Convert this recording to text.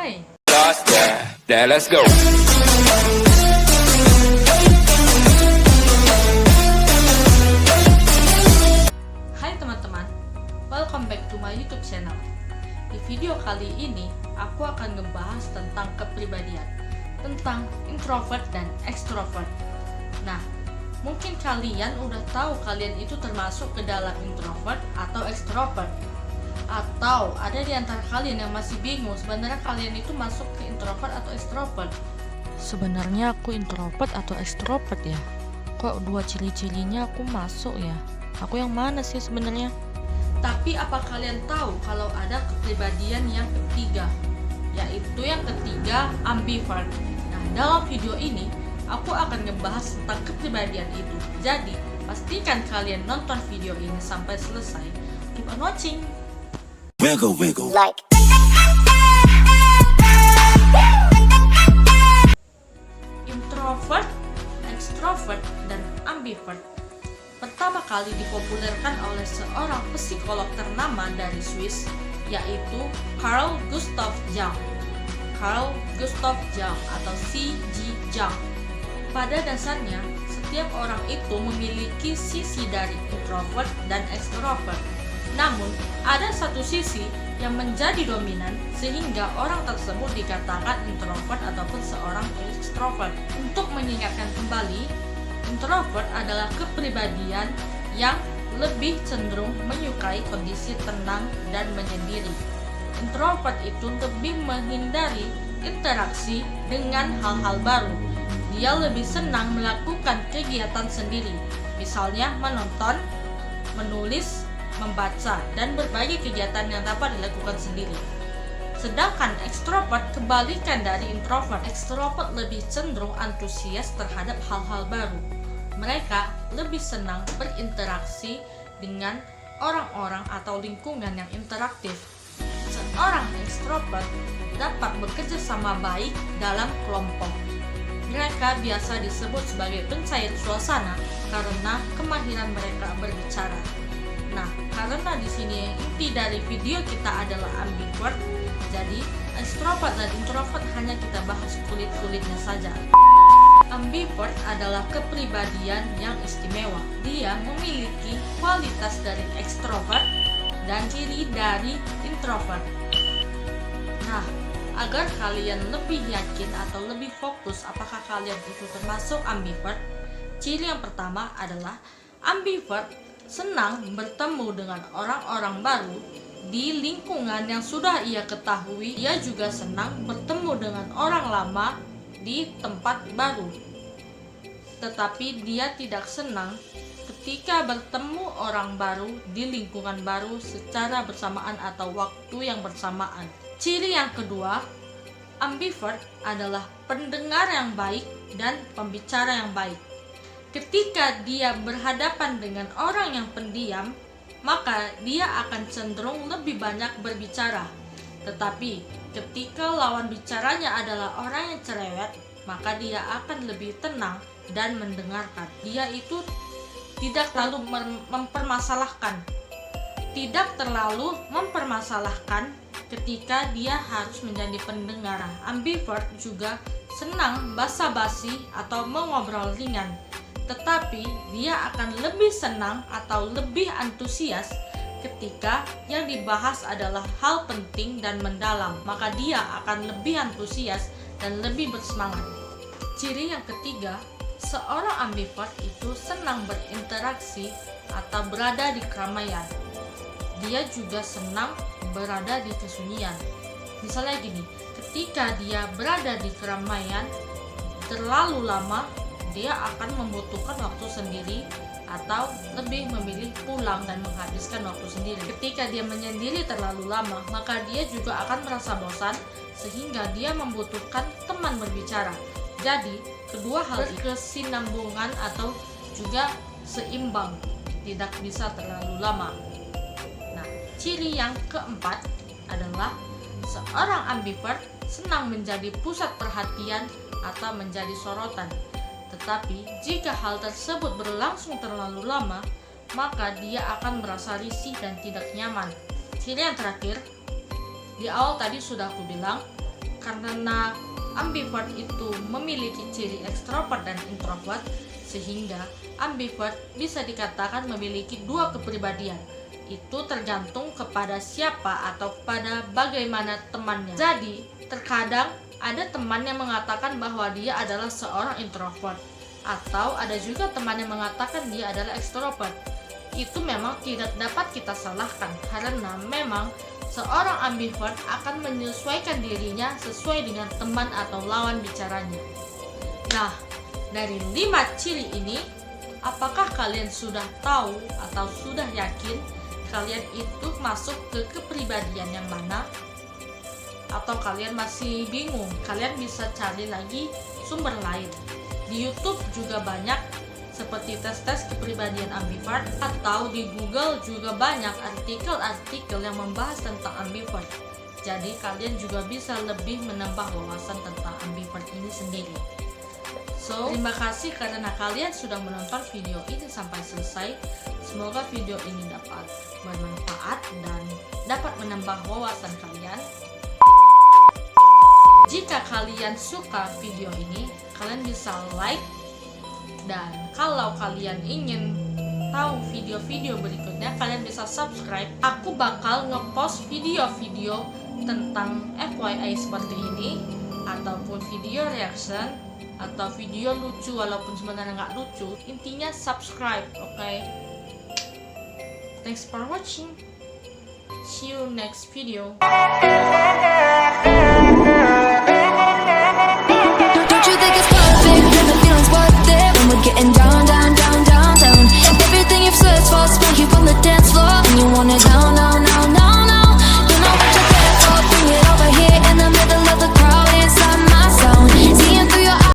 Hai. Now let's go. Hai teman-teman, welcome back to my YouTube channel. Di video kali ini, aku akan ngebahas tentang kepribadian, tentang introvert dan extrovert. Nah, mungkin kalian udah tahu kalian itu termasuk ke dalam introvert atau extrovert. Atau ada di antara kalian yang masih bingung sebenarnya kalian itu masuk ke introvert atau extrovert. Sebenarnya aku introvert atau extrovert ya? Kok dua ciri-cirinya aku masuk ya? Aku yang mana sih sebenarnya? Tapi apa kalian tahu kalau ada kepribadian yang ketiga? Yaitu yang ketiga, ambivert. Nah, dalam video ini aku akan ngebahas tentang kepribadian itu. Jadi, pastikan kalian nonton video ini sampai selesai. Keep on watching. Wiggle, wiggle. Like. Introvert, extrovert, dan ambivert pertama kali dipopulerkan oleh seorang psikolog ternama dari Swiss, yaitu Carl Gustav Jung. Carl Gustav Jung atau C.G. Jung. Pada dasarnya, setiap orang itu memiliki sisi dari introvert dan extrovert. Namun, ada satu sisi yang menjadi dominan sehingga orang tersebut dikatakan introvert ataupun seorang extrovert. Untuk mengingatkan kembali, introvert adalah kepribadian yang lebih cenderung menyukai kondisi tenang dan menyendiri. Introvert itu lebih menghindari interaksi dengan hal-hal baru. Dia lebih senang melakukan kegiatan sendiri, misalnya menonton, menulis, membaca, dan berbagai kegiatan yang dapat dilakukan sendiri. Sedangkan extrovert kebalikan dari introvert. Extrovert lebih cenderung antusias terhadap hal-hal baru. Mereka lebih senang berinteraksi dengan orang-orang atau lingkungan yang interaktif. Seorang extrovert dapat bekerja sama baik dalam kelompok. Mereka biasa disebut sebagai pencair suasana karena kemahiran mereka berbicara. Nah, karena di sini inti dari video kita adalah ambivert, jadi extrovert dan introvert hanya kita bahas kulit-kulitnya saja. Ambivert adalah kepribadian yang istimewa. Dia memiliki kualitas dari extrovert dan ciri dari introvert. Nah, agar kalian lebih yakin atau lebih fokus apakah kalian itu termasuk ambivert, ciri yang pertama adalah ambivert senang bertemu dengan orang-orang baru di lingkungan yang sudah ia ketahui. Ia juga senang bertemu dengan orang lama di tempat baru. Tetapi dia tidak senang ketika bertemu orang baru di lingkungan baru secara bersamaan atau waktu yang bersamaan. Ciri yang kedua, ambivert adalah pendengar yang baik dan pembicara yang baik. Ketika dia berhadapan dengan orang yang pendiam, maka dia akan cenderung lebih banyak berbicara. Tetapi ketika lawan bicaranya adalah orang yang cerewet, maka dia akan lebih tenang dan mendengarkan. Dia itu tidak terlalu mempermasalahkan ketika dia harus menjadi pendengar. Ambivert juga senang basa-basi atau mengobrol ringan. Tetapi dia akan lebih senang atau lebih antusias ketika yang dibahas adalah hal penting dan mendalam, maka dia akan lebih antusias dan lebih bersemangat. Ciri yang ketiga, seorang ambivert itu senang berinteraksi atau berada di keramaian. Dia juga senang berada di kesunyian. Misalnya gini, ketika dia berada di keramaian terlalu lama, dia akan membutuhkan waktu sendiri atau lebih memilih pulang dan menghabiskan waktu sendiri. Ketika dia menyendiri terlalu lama, maka dia juga akan merasa bosan sehingga dia membutuhkan teman berbicara. Jadi, kedua hal itu kesinambungan atau juga seimbang, tidak bisa terlalu lama. Nah, ciri yang keempat adalah seorang ambivert senang menjadi pusat perhatian atau menjadi sorotan. Tetapi jika hal tersebut berlangsung terlalu lama, maka dia akan merasa risih dan tidak nyaman. Ciri yang terakhir, di awal tadi sudah aku bilang, karena ambivert itu memiliki ciri ekstrovert dan introvert, sehingga ambivert bisa dikatakan memiliki dua kepribadian. Itu tergantung kepada siapa atau pada bagaimana temannya. Jadi, terkadang ada teman yang mengatakan bahwa dia adalah seorang introvert, atau ada juga teman yang mengatakan dia adalah ekstrovert. Itu memang tidak dapat kita salahkan, karena memang seorang ambivert akan menyesuaikan dirinya sesuai dengan teman atau lawan bicaranya. Nah, dari 5 ciri ini, apakah kalian sudah tahu atau sudah yakin kalian itu masuk ke kepribadian yang mana? Atau kalian masih bingung? Kalian bisa cari lagi sumber lain. Di YouTube juga banyak seperti tes-tes kepribadian ambivert, atau di Google juga banyak artikel-artikel yang membahas tentang ambivert. Jadi kalian juga bisa lebih menambah wawasan tentang ambivert ini sendiri. So, terima kasih karena kalian sudah menonton video ini sampai selesai. Semoga video ini dapat bermanfaat dan dapat menambah wawasan kalian. Jika kalian suka video ini, kalian bisa like. Dan kalau kalian ingin tahu video-video berikutnya, kalian bisa subscribe. Aku bakal ngepost video-video tentang FYI seperti ini, ataupun video reaction, atau video lucu walaupun sebenarnya nggak lucu. Intinya subscribe, oke? Thanks for watching. See you next video.